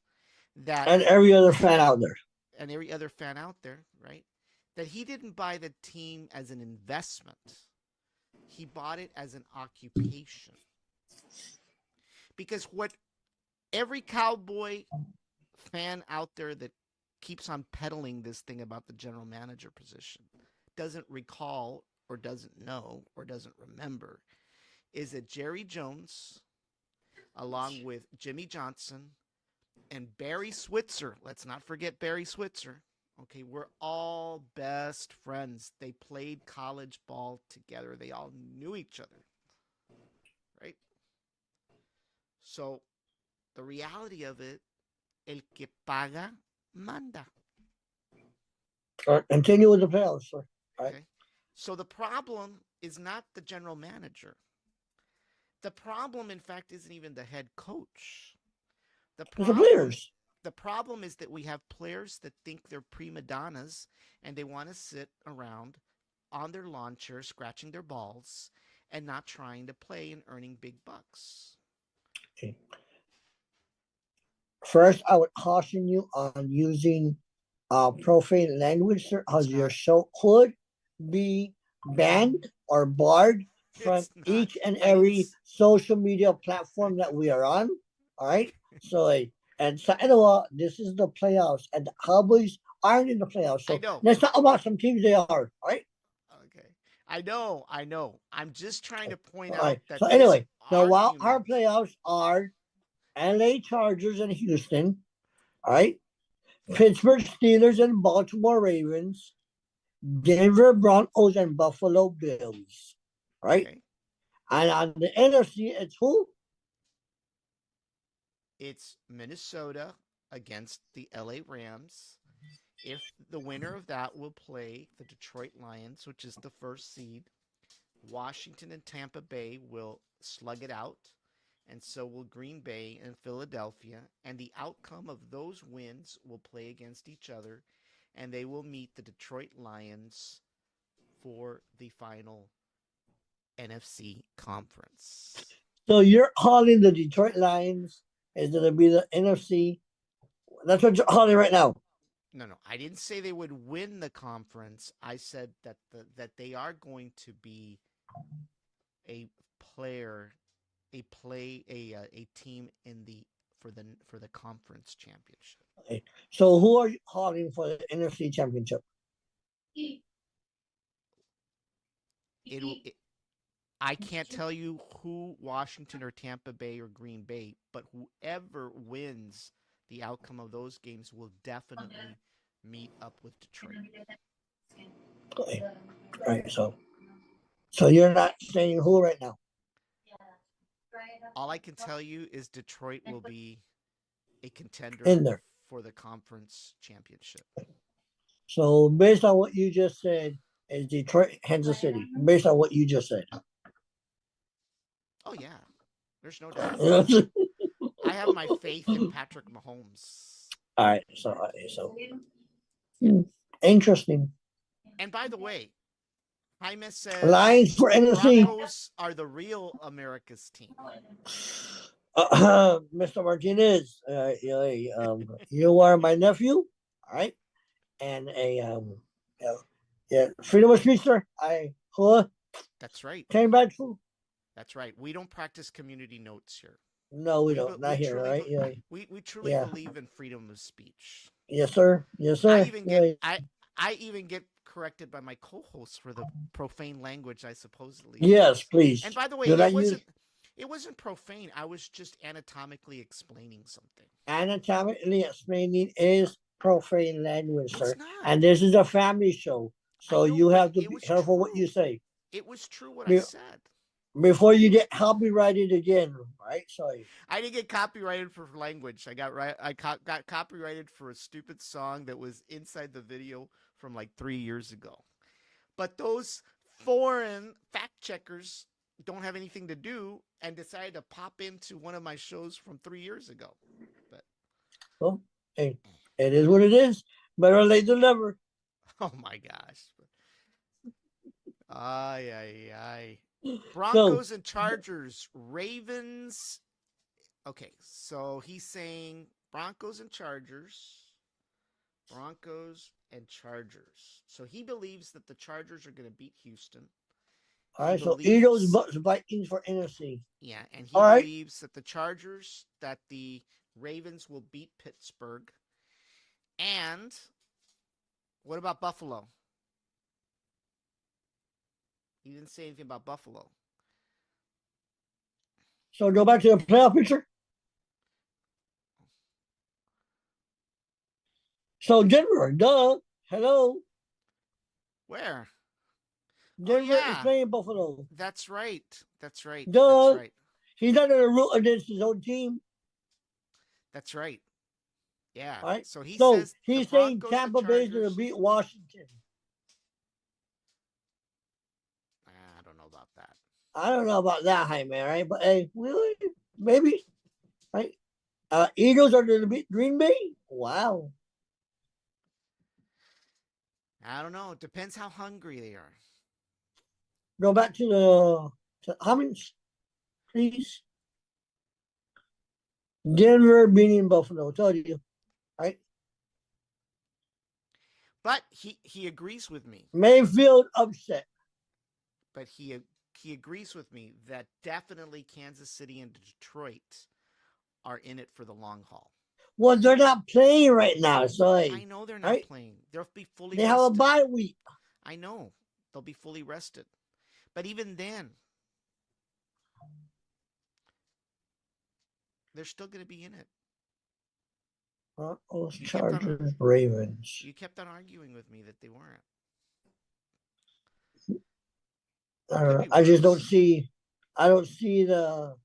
that and every other fan out there. Right? That he didn't buy the team as an investment. He bought it as an occupation. Because what every Cowboy fan out there that keeps on peddling this thing about the general manager position doesn't recall or doesn't know or doesn't remember is that Jerry Jones, along with Jimmy Johnson and Barry Switzer, let's not forget Barry Switzer, okay, we're all best friends. They played college ball together. They all knew each other, right? So the reality of it, el que paga, manda. Continue with the playoffs, sir. Right. Okay. So the problem is not the general manager. The problem, in fact, isn't even the head coach. The players. The problem is that we have players that think they're prima donnas and they want to sit around on their lawn chair scratching their balls and not trying to play and earning big bucks. Okay. First, I would caution you on using profane language, sir, as your show could be banned or barred from each and every social media platform that we are on. All right. So, and second of all, this is the playoffs, and the Cowboys aren't in the playoffs. So I know. let's talk about some teams they are. All right. Okay. I know. I'm just trying to point All out right. that So this anyway, so while our argument. playoffs are LA Chargers and Houston, all right, Pittsburgh Steelers and Baltimore Ravens, Denver Broncos and Buffalo Bills, right? Okay. And on the NFC, it's who? It's Minnesota against the LA Rams. If the winner of that will play the Detroit Lions, which is the first seed, Washington and Tampa Bay will slug it out, and so will Green Bay and Philadelphia. And the outcome of those wins will play against each other, and they will meet the Detroit Lions for the final NFC conference. So you're calling the Detroit Lions is going to be the NFC. That's what you're calling right now. No, I didn't say they would win the conference. I said that they are going to be a player, a team in the for the conference championship. Okay. So who are you calling for the NFC Championship? It I can't tell you who Washington or Tampa Bay or Green Bay, but whoever wins the outcome of those games will definitely meet up with Detroit. Okay. All right. So you're not saying who right now? All I can tell you is Detroit will be a contender In there. for the conference championship. So based on what you just said, is Detroit, Kansas City? Based on what you just said. Oh yeah, there's no doubt. All I have my faith in Patrick Mahomes. right. So interesting. And by the way, Jaime Lines says for the NFC. Broncos are the real America's team. Mr. Martinez, you are my nephew, all right, and freedom of speech, sir. That's right. Came back to. That's right. We don't practice community notes here. No, we don't. Not We here, truly right? Yeah, we truly yeah. believe in freedom of speech. Yes, sir. Yes, I sir. even Yeah. get I even get corrected by my co-hosts for the profane language I supposedly Yes, use. please. And by the way, Do not use it wasn't profane. I was just anatomically explaining something. anatomically explaining is profane language, It's sir. not. And this is a family show, I so know, you but have to it be was careful what true. you say. It was true what I Be- said. Before you get copyrighted again, right? Sorry. I didn't get copyrighted for language. I got copyrighted for a stupid song that was inside the video from like 3 years ago. But those foreign fact checkers don't have anything to do and decided to pop into one of my shows from 3 years ago. But Well, hey, it is what it is. Better late than never. oh my gosh. Ay ay ay. So, Broncos and Chargers, Ravens. Okay, so he's saying Broncos and Chargers. Broncos and Chargers. So he believes that the Chargers are going to beat Houston. all He right. So Eagles, believes, Bucks, Vikings for NFC. yeah, and he All right. believes that the Ravens will beat Pittsburgh. And what about Buffalo? He didn't say anything about Buffalo. So go back to the playoff picture. So Denver, duh. Hello. Where? Denver is playing Buffalo. That's right. That's right. Duh. That's right. He's not going to root against his own team. That's right. Yeah. All right. So he's the saying Broncos, Tampa Bay is going to beat Washington. I don't know about that. I don't know about that, Jaime, right? But hey, maybe, right? Eagles are going to beat Green Bay. Wow. I don't know. It depends how hungry they are. Go back to Cummins, please. Denver beating Buffalo. Told you, right? But he agrees with me. Mayfield upset. But he agrees with me that definitely Kansas City and Detroit are in it for the long haul. Well, they're not playing right now, so I know they're not playing. They'll be fully. They have a bye week. I know, They'll be fully rested. But even then, they're still going to be in it. Broncos, You kept on Chargers, Ravens. you kept on arguing with me that they weren't. I Could be just don't worse. see. I don't see the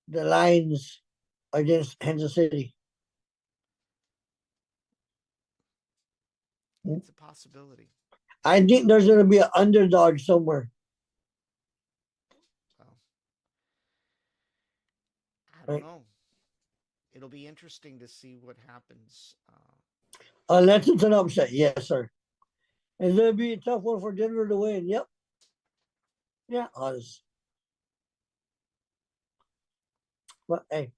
lines against Kansas City. It's a possibility. I think there's going to be an underdog somewhere. So I don't Right. know. It'll be interesting to see what happens. Unless it's an upset, yes, sir. It's going to be a tough one for Denver to win. Yep. Yeah, honest. But hey,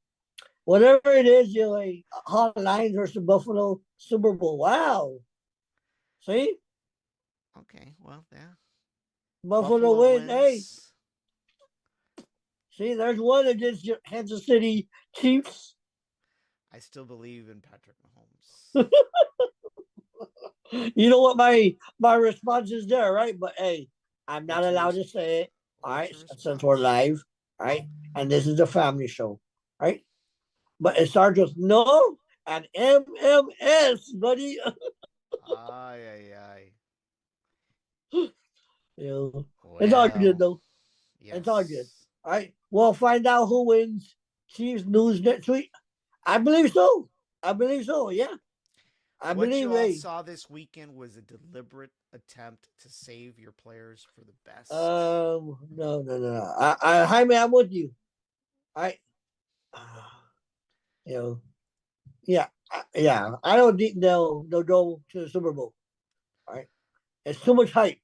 whatever it is, you're like Hot Lions versus Buffalo Super Bowl. Wow. See? Okay, well, yeah. Buffalo Buffalo wins. Hey, wins. see, there's one against your Kansas City Chiefs. I still believe in Patrick Mahomes. You know what my response is there, right? But hey, I'm not What's your allowed to say it. All what's right, your since we're response? live, right? And this is a family show, right? But it starts with no and MMS, buddy. Ay ay ay. You know, it's all good Well, though. It's all good. yes. All right, we'll find out who wins Chiefs news next week. I believe so. I believe so. Yeah, I What believe. you all Hey, saw this weekend was a deliberate attempt to save your players for the best. no, no, no, no. Jaime, I'm with you. All right, you know, yeah, yeah. I don't think they'll go to the Super Bowl. All right, it's too much hype.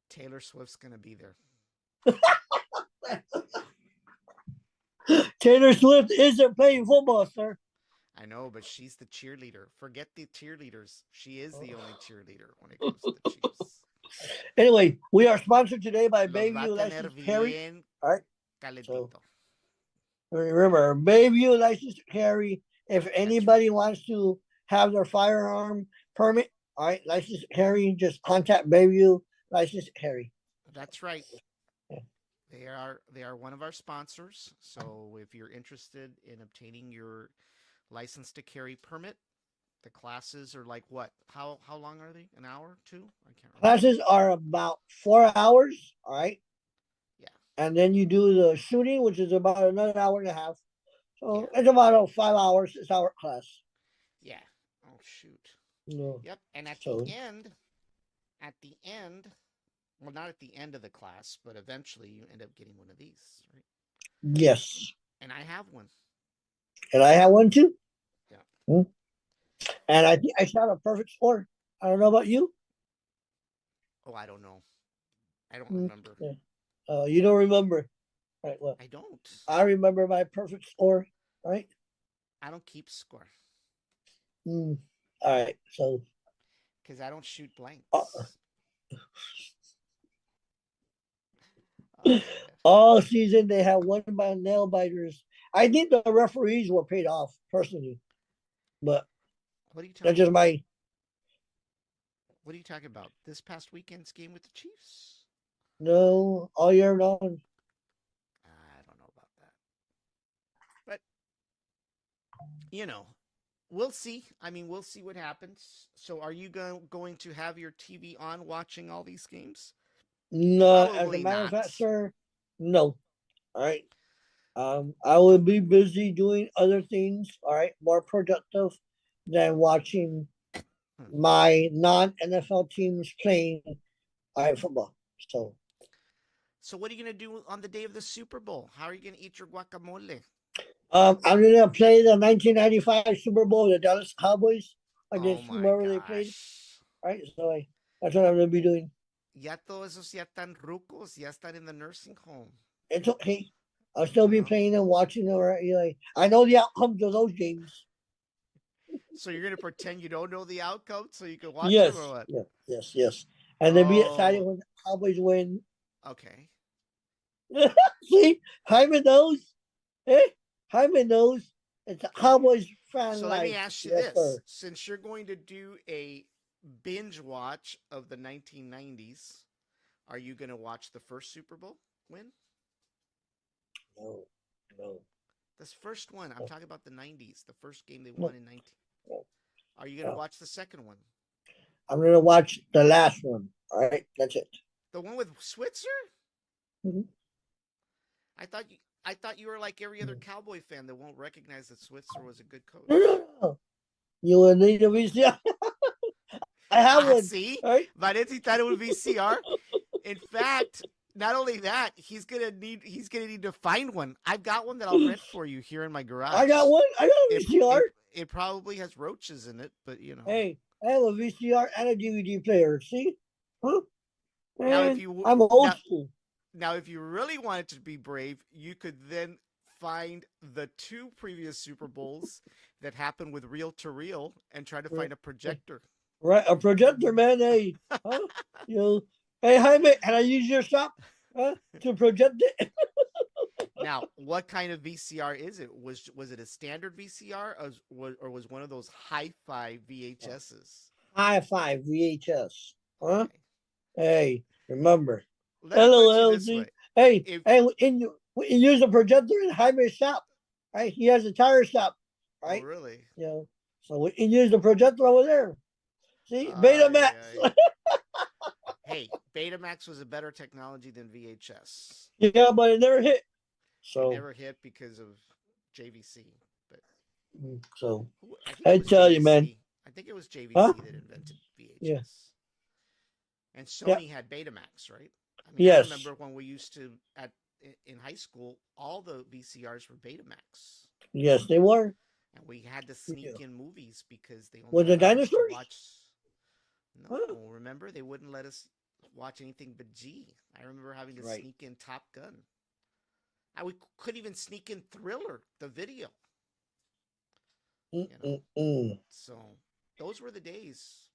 Taylor Swift's gonna be there. Taylor Swift isn't playing football, sir. I know, but she's the cheerleader. Forget the cheerleaders. She is the only cheerleader when it comes to the Chiefs. Anyway, we are sponsored today by Los va a Bayview tener License to Carry. bien All right, so calentito. remember, Bayview License to Carry. If That's right. anybody wants to have their firearm permit, all right, license to carry, just contact Bayview License to Carry. That's right. Yeah. They are one of our sponsors. So if you're interested in obtaining your license to carry permit, the classes are like what? How long are they? An hour, two? I can't remember. Classes are about 4 hours, all right, Yeah, and then you do the shooting, which is about another hour and a half. yeah, So it's about a 5 hour, 6 hour class. yeah. Oh shoot. No, Yep. And so at the end, well, not at the end of the class, but eventually you end up getting one of these, right? yes, And I have one. and I have one too. Yeah. Hmm. And I think I shot a perfect score. I don't know about you. Oh, I don't know. I don't Hmm. remember. Yeah. You don't remember, right? Well, I don't. I remember my perfect score, right? I don't keep score Hmm. All right, so because I don't shoot uh, blanks. Oh yeah. all season they have one by nail biters. I think the referees were paid off personally, but What are you that's talking just about? my What are you talking about? This past weekend's game with the Chiefs? no all year long. I don't know about that. But, you know, we'll see. I mean, we'll see what happens. So, are you going to have your TV on watching all these games? No, as a Probably matter of not. fact, sir, no. All right. I will be busy doing other things. All right, more productive than watching Hmm. my non NFL teams playing all right football. So So, what are you going to do on the day of the Super Bowl? How are you going to eat your guacamole? I'm gonna play the 1995 Super Bowl, the Dallas Cowboys Oh against my whomever they played. gosh. All right, so that's what I'm gonna be doing. Ya todos esos ya están rucos, ya están in the nursing home. It's okay. I'll still be Well, playing and watching them. Right, like, I know the outcomes of those games. so you're going to pretend you don't know the outcome so you can watch them or Yes, what? yes, yes, yes. And then be excited Oh, when the Cowboys win. okay. See, Hyman knows. Eh? Jaime knows it's a Cowboys fan So let me life. ask you Yes, this. sir. Since you're going to do a binge watch of the 1990s, are you going to watch the first Super Bowl win? No, no, This first one. I'm no, talking about the 90s, the first game they no, won in 19. no, Are you going to no. watch the second one? I'm gonna watch the last one. All right, that's it. The one with Switzer? Mhm. I thought you were like every other Mm. Cowboy fan that won't recognize that Switzer was a good No, coach. no, no. You will need a VCR. I have Ah, one. see? All right. Vanity thought it would be CR. In fact, not only that, he's gonna need to find one. I've got one that I'll rent for you here in my I garage. got one. I got a It VCR. it it probably has roaches in it, but you know. Hey, I have a VCR and a DVD player. See? Huh? Now if Man, you I'm old now school. now if you really wanted to be brave, you could then find the two previous Super Bowls that happened with reel to reel and try to Right, find a projector. right, a projector, man. Hey, huh? You know, hey, Jaime, can I use your shop to project it? Now, what kind of VCR is it? Was it a standard VCR or was one of those hi-fi VHSs? High five VHS. Huh? Okay. Hey, remember. Let me put it to you this LOLG. way. Hey, If hey, when you use a projector in Jaime's shop, right? He has a tire shop, oh right? really? You know, so we can use the projector over there. See, Ay, Betamax. ay. Hey, Betamax was a better technology than VHS. Yeah, but it never hit. It So, never hit because of JVC. But so I think it I was tell you, man. JVC. I think it was Huh? JVC that invented Yeah, VHS. And yeah, Sony had Betamax, right? I mean, I yes, remember when we used to at in high school, all the VCRs were Betamax, yes, they were. and we had to Yeah. sneak in movies because they only With the allowed us to dinosaurs? watch. Huh? No, remember they wouldn't let us watch anything but G. I remember having to Right. sneak in Top Gun. We couldn't even sneak in Thriller, the video. You know, Mm-mm-mm. so those were the days.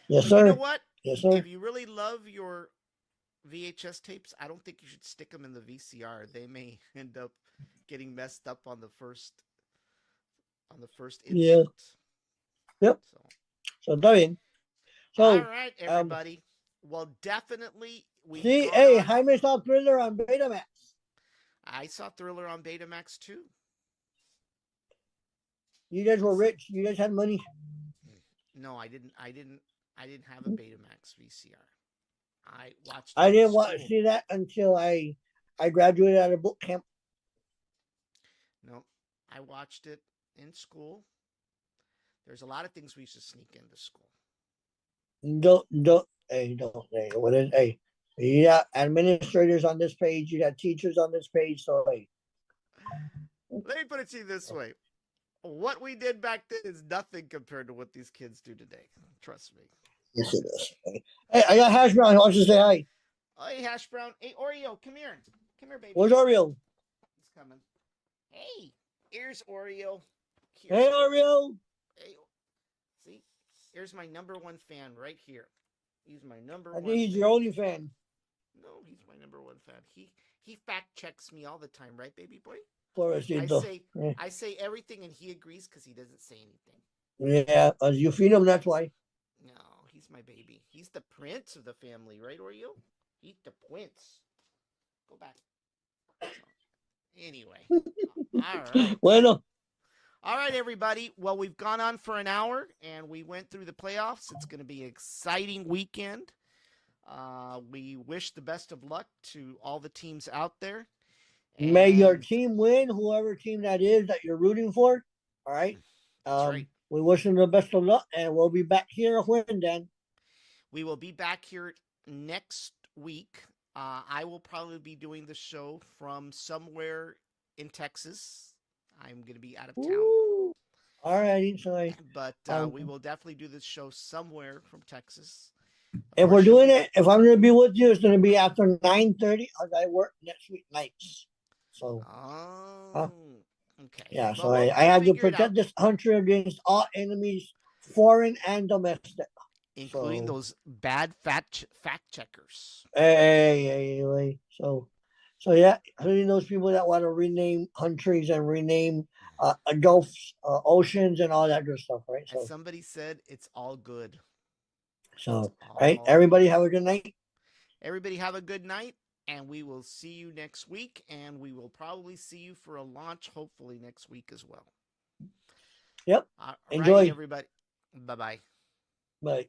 Yes, But you know sir. what? Yes, If sir. you really love your VHS tapes, I don't think you should stick them in the VCR. They may end up getting messed up on the first Yeah. insert. Yep. So, So, está bien. all So, right, um, everybody. Well, definitely we've see, gone hey, on. Jaime saw Thriller on Betamax. I saw Thriller on Betamax too. You guys I were see. rich. You guys had money. No, I didn't. I didn't have a Betamax VCR. I watched it I in didn't want to school. see that until I graduated out of boot camp. No, I watched it in school. There's a lot of things we used to sneak into school. Don't, hey, don't, hey, what is, hey, you got administrators on this page, you got teachers on this page, so, hey. Let me put it to you this way: what we did back then is nothing compared to what these kids do today. Trust me. Yes, it is. Hey, I got hash brown. He wants to say hi. Oh, hey, Hash Brown. Hey, Oreo, come here. Come here, baby. Where's Oreo? He's coming. Hey, here's Oreo. Here's Hey, Oreo. Hey, see, here's my number one fan right here. He's my number I think one he's fan. your only fan. No, he's my number one fan. He fact checks me all the time, right, baby boy? I Pobrecito. say I say everything and he agrees because he doesn't say anything. Yeah, you feed him, that's why. No, he's my baby. He's the prince of the family, right, Oreo? He's the prince. Go back. So, anyway, all right. Bueno, All right, everybody. Well, we've gone on for an hour and we went through the playoffs. It's going to be an exciting weekend. We wish the best of luck to all the teams out there. may your And team win, whoever team that is that you're rooting for. All right. that's right. We wish them the best of luck, and we'll be back here when then. We will be back here next week. I will probably be doing the show from somewhere in Texas. I'm going to be out of town. Ooh. All righty, so But um, we will definitely do this show somewhere from Texas. if we're doing it, if I'm going to be with you, it's going to be after 9:30, as I work next week nights. So, Oh, okay. yeah. Well, So I we'll have to figure it out, protect this country against all enemies, foreign and domestic. including So, those bad fact checkers. hey. So yeah, including those people that want to rename countries and rename gulfs, oceans, and all that good stuff, right? As So, somebody said, it's all good. So, right, everybody have a good night. Everybody have a good night, and we will see you next week, and we will probably see you for a launch hopefully next week as well. Yep. All Enjoy. righty, everybody. Bye-bye. Bye.